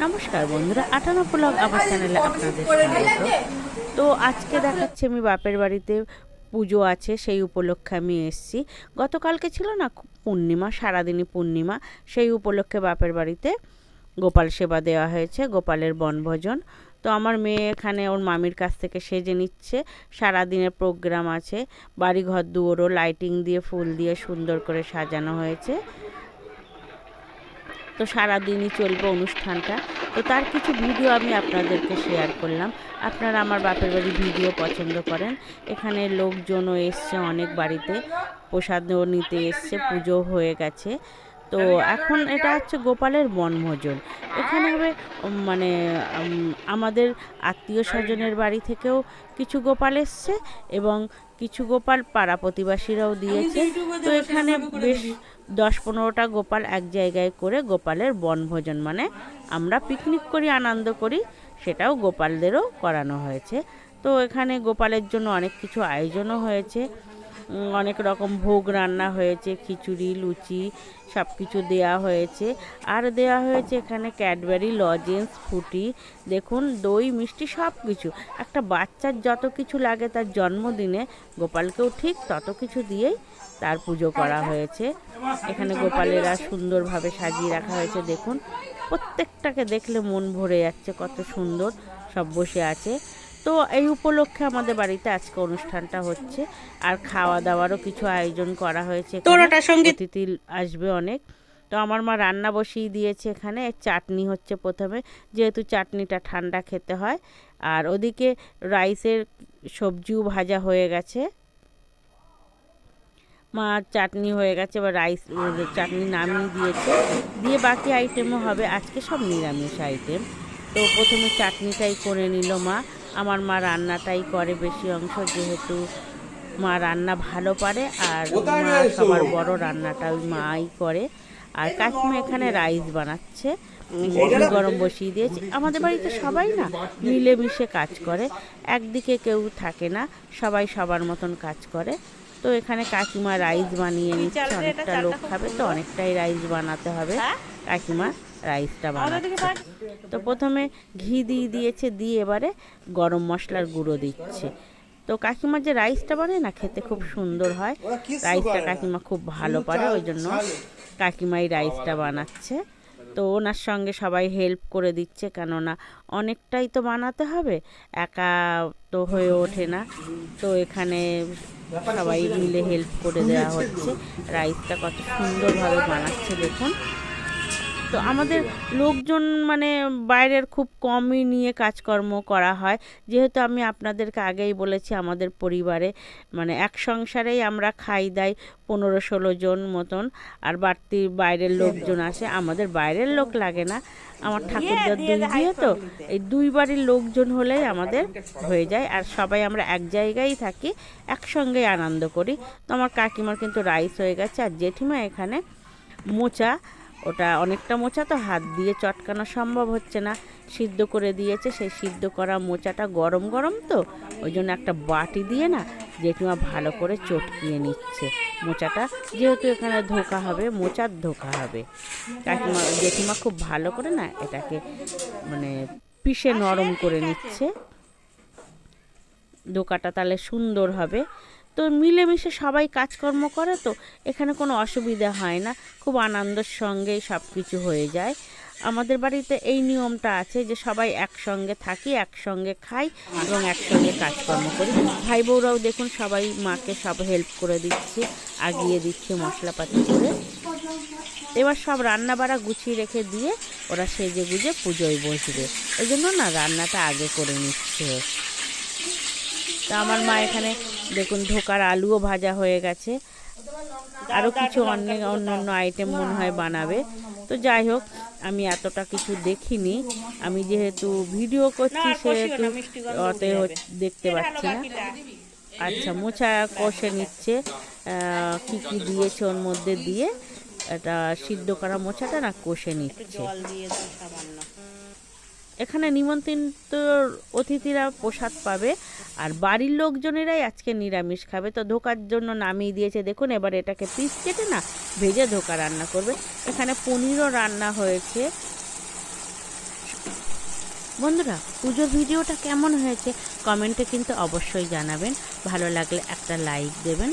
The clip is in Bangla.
নমস্কার বন্ধুরা, আটানা ব্লগ আমার চ্যানেলে আপনাদের স্বাগত। তো আজকে দেখাচ্ছি আমি বাপের বাড়িতে পুজো আছে, সেই উপলক্ষে আমি এসেছি। গতকালকে ছিল না পূর্ণিমা, সারাদিনই পূর্ণিমা, সেই উপলক্ষে বাপের বাড়িতে গোপাল সেবা দেওয়া হয়েছে, গোপালের বনভোজন। তো আমার মেয়ে এখানে ওর মামির কাছ থেকে সেজে নিচ্ছে। সারাদিনের প্রোগ্রাম আছে, বাড়িঘর দুয়ারও লাইটিং দিয়ে ফুল দিয়ে সুন্দর করে সাজানো হয়েছে। তো সারাদিনই চলবে অনুষ্ঠানটা। তো তার কিছু ভিডিও আমি আপনাদেরকে শেয়ার করলাম। আপনারা আমার বাপের বাড়ির ভিডিও পছন্দ করেন। এখানে লোকজনও এসছে, অনেক বাড়িতে প্রসাদও নিতে এসছে, পুজো হয়ে গেছে। তো এখন এটা হচ্ছে গোপালের বনভোজন। এখানে হবে মানে আমাদের আত্মীয় স্বজনের বাড়ি থেকেও কিছু গোপাল এসছে এবং কিছু গোপাল পাড়া প্রতিবাসীরাও দিয়েছে। তো এখানে বেশ 10-15টা গোপাল এক জায়গায় করে গোপালের বনভোজন, মানে আমরা পিকনিক করি, আনন্দ করি, সেটাও গোপালদেরও করানো হয়েছে। তো এখানে গোপালের জন্য অনেক কিছু আয়োজনও হয়েছে, অনেক রকম ভোগ রান্না হয়েছে, খিচুড়ি, লুচি সব কিছু দেওয়া হয়েছে। আর দেওয়া হয়েছে এখানে ক্যাডবেরি, লজেন্স, ফ্রুটি, দেখুন দই, মিষ্টি, সব কিছু। একটা বাচ্চার যত কিছু লাগে তার জন্মদিনে গোপালকেও ঠিক তত কিছু দিয়েই তার পুজো করা হয়েছে। এখানে গোপালেরা সুন্দরভাবে সাজিয়ে রাখা হয়েছে, দেখুন প্রত্যেকটাকে দেখলে মন ভরে যাচ্ছে, কত সুন্দর সব বসে আছে। তো এই উপলক্ষে আমাদের বাড়িতে আজকে অনুষ্ঠানটা হচ্ছে। আর খাওয়া দাওয়ারও কিছু আয়োজন করা হয়েছে, অতিথি আসবে অনেক। তো আমার মা রান্না বসিয়ে দিয়েছে, এখানে চাটনি হচ্ছে প্রথমে, যেহেতু চাটনিটা ঠান্ডা খেতে হয়। আর ওদিকে রাইসের সবজিও ভাজা হয়ে গেছে, মা চাটনি হয়ে গেছে, এবার রাইস চাটনি নামিয়ে দিয়েছে, দিয়ে বাকি আইটেমও হবে। আজকে সব নিরামিষ আইটেম। তো প্রথমে চাটনিটাই করে নিল মা। আমার মা রান্নাটাই করে বেশি অংশ, যেহেতু মা রান্না ভালো পারে, আর মা সবার বড় রান্নাটা ওই মাই করে। আর কাকিমা এখানে রাইস বানাচ্ছে, ঘি গরম বসিয়ে দিয়েছে। আমাদের বাড়িতে সবাই না মিলেমিশে কাজ করে, একদিকে কেউ থাকে না, সবাই সবার মতন কাজ করে। তো এখানে কাকিমা রাইস বানিয়ে নিচ্ছে, অনেকটা লোক খাবে তো অনেকটাই রাইস বানাতে হবে। কাকিমা রাইসটা বানাচ্ছে। তো প্রথমে ঘি দিয়ে দিয়েছে, দিয়ে এবারে গরম মশলার গুঁড়ো দিচ্ছে। তো কাকিমা যে রাইসটা বানায় না, খেতে খুব সুন্দর হয়। রাইসটা কাকিমা খুব ভালো পারে, ওই জন্য কাকিমাই রাইসটা বানাচ্ছে। তো ওনার সঙ্গে সবাই হেল্প করে দিচ্ছে, কেননা অনেকটাই তো বানাতে হবে, একা তো হয়ে ওঠে না। তো এখানে সবাই মিলে হেল্প করে দেওয়া হচ্ছে। রাইসটা কত সুন্দরভাবে বানাচ্ছে দেখুন। তো আমাদের লোকজন মানে বাইরের খুব কমই নিয়ে কাজকর্ম করা হয়, যেহেতু আমি আপনাদেরকে আগেই বলেছি আমাদের পরিবারে মানে এক সংসারেই আমরা খাই দাই 15-16 জন মতন, আর বাড়তি বাইরের লোকজন আসে। আমাদের বাইরের লোক লাগে না, আমার ঠাকুরদার 2 বিয়ে, তো এই 2 বাড়ির লোকজন হলেই আমাদের হয়ে যায়। আর সবাই আমরা এক জায়গায় থাকি, একসঙ্গেই আনন্দ করি। তো আমার কাকিমার কিন্তু রাইস হয়ে গেছে, আর জেঠিমা এখানে মোচা, ওটা অনেকটা মোচা তো হাত দিয়ে চটকানো সম্ভব হচ্ছে না, সিদ্ধ করে দিয়েছে। সেই সিদ্ধ করা মোচাটা গরম গরম তো, ওই জন্য একটা বাটি দিয়ে না জেঠিমা ভালো করে চটকিয়ে নিচ্ছে মোচাটা, যেহেতু এখানে ধোকা হবে, মোচার ধোকা হবে। কাকিমা জেঠিমা খুব ভালো করে না এটাকে মানে পিষে নরম করে নিচ্ছে, ধোকাটা তাহলে সুন্দর হবে। তো মিলেমিশে সবাই কাজকর্ম করে, তো এখানে কোনো অসুবিধা হয় না, খুব আনন্দের সঙ্গেই সব কিছু হয়ে যায়। আমাদের বাড়িতে এই নিয়মটা আছে যে সবাই একসঙ্গে থাকি, একসঙ্গে খাই এবং একসঙ্গে কাজকর্ম করি। ভাই বউরাও দেখুন সবাই মাকে সব হেল্প করে দিচ্ছে, আগিয়ে দিচ্ছে মশলাপাতি করে। এবার সব রান্না বাড়া গুছিয়ে রেখে দিয়ে ওরা সেজে গুজে পুজোয় বসবে, ওই জন্য না রান্নাটা আগে করে নিচ্ছে। তা আমার মা এখানে দেখুন ধোকার আলুও ভাজা হয়ে গেছে, আরও কিছু অন্যান্য আইটেম মনে হয় বানাবে। তো যাই হোক, আমি এতটা কিছু দেখিনি, আমি যেহেতু ভিডিও করছি সেহেতু অত দেখতে পাচ্ছি না। আচ্ছা, মোচা কষে নিচ্ছে, কি কি দিয়েছে ওর মধ্যে দিয়ে এটা সিদ্ধ করা মোচাটা না কষে নিচ্ছে। এখানে নিমন্ত্রিত অতিথিরা প্রসাদ পাবে, আর বাড়ির লোকজনেরাই আজকে নিরামিষ খাবে। তো ধোকার জন্য নামিয়ে দিয়েছে, দেখুন এবার এটাকে পিস কেটে না ভেজে ধোকা রান্না করবে। এখানে পনিরও রান্না হয়েছে, বন্ধুরা, পুজোর ভিডিওটা কেমন হয়েছে কমেন্টে কিন্তু অবশ্যই জানাবেন। ভালো লাগলে একটা লাইক দেবেন।